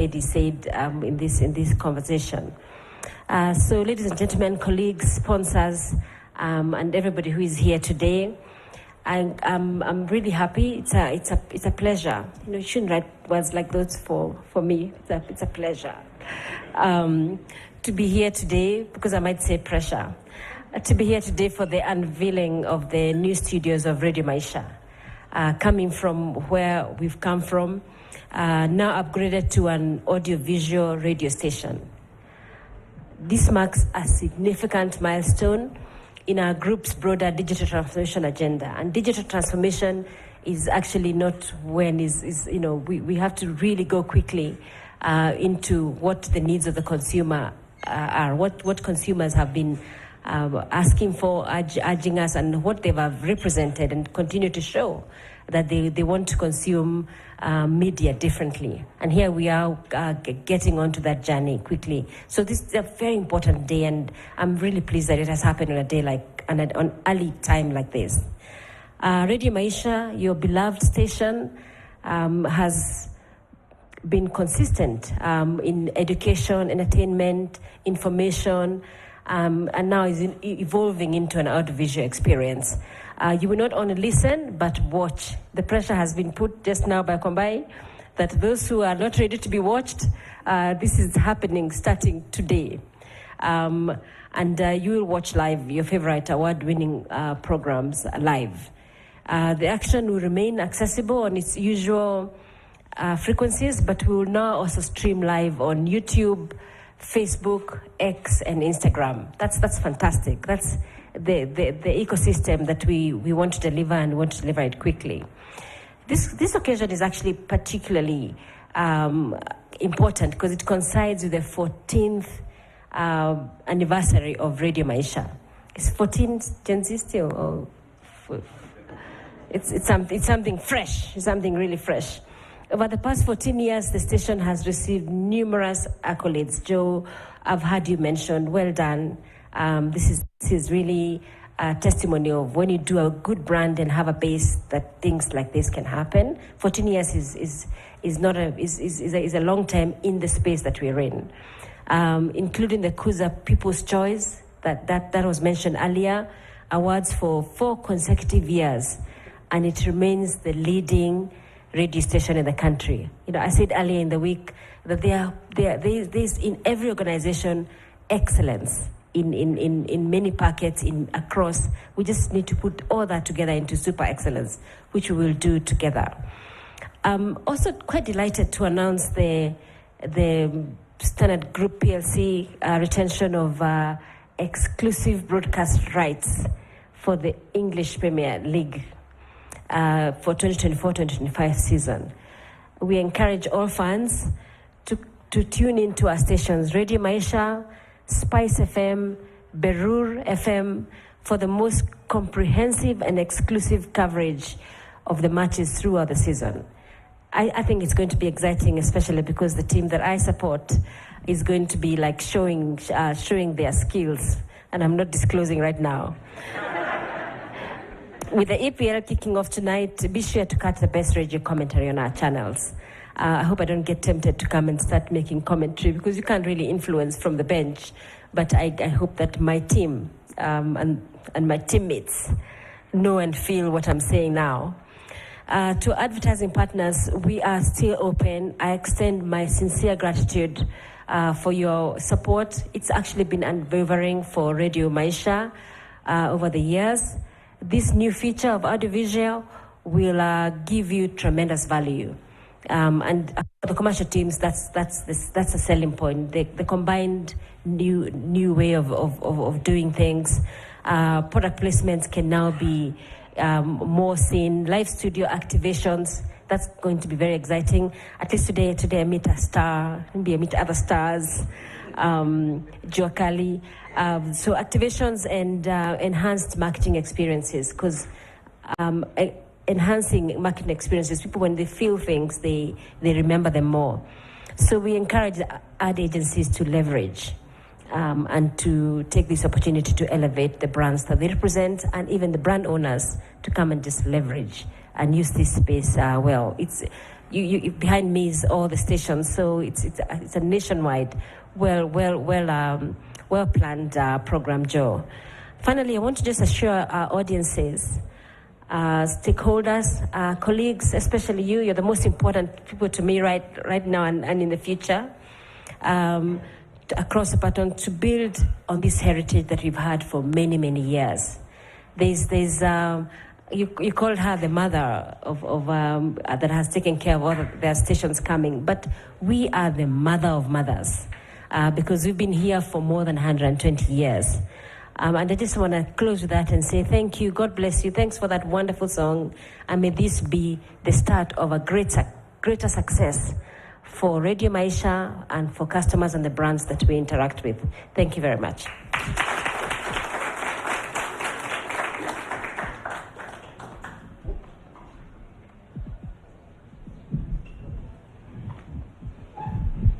lady said in this conversation. So, ladies and gentlemen, colleagues, sponsors, and everybody who is here today, I'm really happy. It's a pleasure. You shouldn't write words like those for me. It's a pleasure to be here today, because I might say pressure. To be here today for the unveiling of the new studios of Radio Maisha, coming from where we've come from, now upgraded to an audio-visual radio station. This marks a significant milestone in our group's broader digital transformation agenda. And digital transformation is actually not when we have to really go quickly into what the needs of the consumer are, what consumers have been asking for, urging us, and what they have represented and continue to show that they want to consume media differently. And here we are getting onto that journey quickly. So this is a very important day, and I'm really pleased that it has happened on a day on early time like this. Radio Maisha, your beloved station, has been consistent in education, entertainment, information, and now is evolving into an audiovisual experience. You will not only listen, but watch. The pressure has been put just now by Kombai that those who are not ready to be watched, this is happening starting today. And you will watch live your favorite award-winning programs live. The action will remain accessible on its usual frequencies, but we will now also stream live on YouTube, Facebook, X, and Instagram. That's fantastic. That's the ecosystem that we want to deliver, and want to deliver it quickly. This occasion is actually particularly important because it coincides with the 14th anniversary of Radio Maisha. It's 14th Gen Z still, or it's something fresh. It's something really fresh. Over the past 14 years, the station has received numerous accolades. Joe, I've heard you mention, well done. This is really a testimony of when you do a good brand and have a base that things like this can happen. 14 years is a long time in the space that we're in, including the Kuza People's Choice that was mentioned earlier, awards for 4 consecutive years, and it remains the leading radio station in the country. I said earlier in the week that there's in every organization excellence in many packets across. We just need to put all that together into super excellence, which we will do together. I'm also quite delighted to announce the Standard Group PLC retention of exclusive broadcast rights for the English Premier League for 2024-2025 season. We encourage all fans to tune into our stations, Radio Maisha, Spice FM, Berur FM, for the most comprehensive and exclusive coverage of the matches throughout the season. I think it's going to be exciting, especially because the team that I support is going to be showing their skills, and I'm not disclosing right now. With the EPL kicking off tonight, be sure to catch the best radio commentary on our channels. I hope I don't get tempted to come and start making commentary, because you can't really influence from the bench. But I hope that my team and my teammates know and feel what I'm saying now. To advertising partners, we are still open. I extend my sincere gratitude for your support. It's actually been unwavering for Radio Maisha over the years. This new feature of audiovisual will give you tremendous value. And the commercial teams, that's a selling point. The combined new way of doing things. Product placements can now be more seen. Live studio activations, that's going to be very exciting. At least today I meet a star, maybe I meet other stars, Joakali. So activations and enhanced marketing experiences, because enhancing marketing experiences, people, when they feel things, they remember them more. So we encourage ad agencies to leverage and to take this opportunity to elevate the brands that they represent, and even the brand owners to come and just leverage and use this space well. behind me is all the stations, so it's a nationwide, well planned program, Joe. Finally, I want to just assure our audiences, stakeholders, colleagues, especially you're the most important people to me right now and in the future, across the baton, to build on this heritage that we've had for many, many years. You called her the mother of that has taken care of all of their stations coming, but we are the mother of mothers because we've been here for more than 120 years. And I just want to close with that and say thank you, God bless you, thanks for that wonderful song, and may this be the start of a greater success for Radio Maisha and for customers and the brands that we interact with. Thank you very much.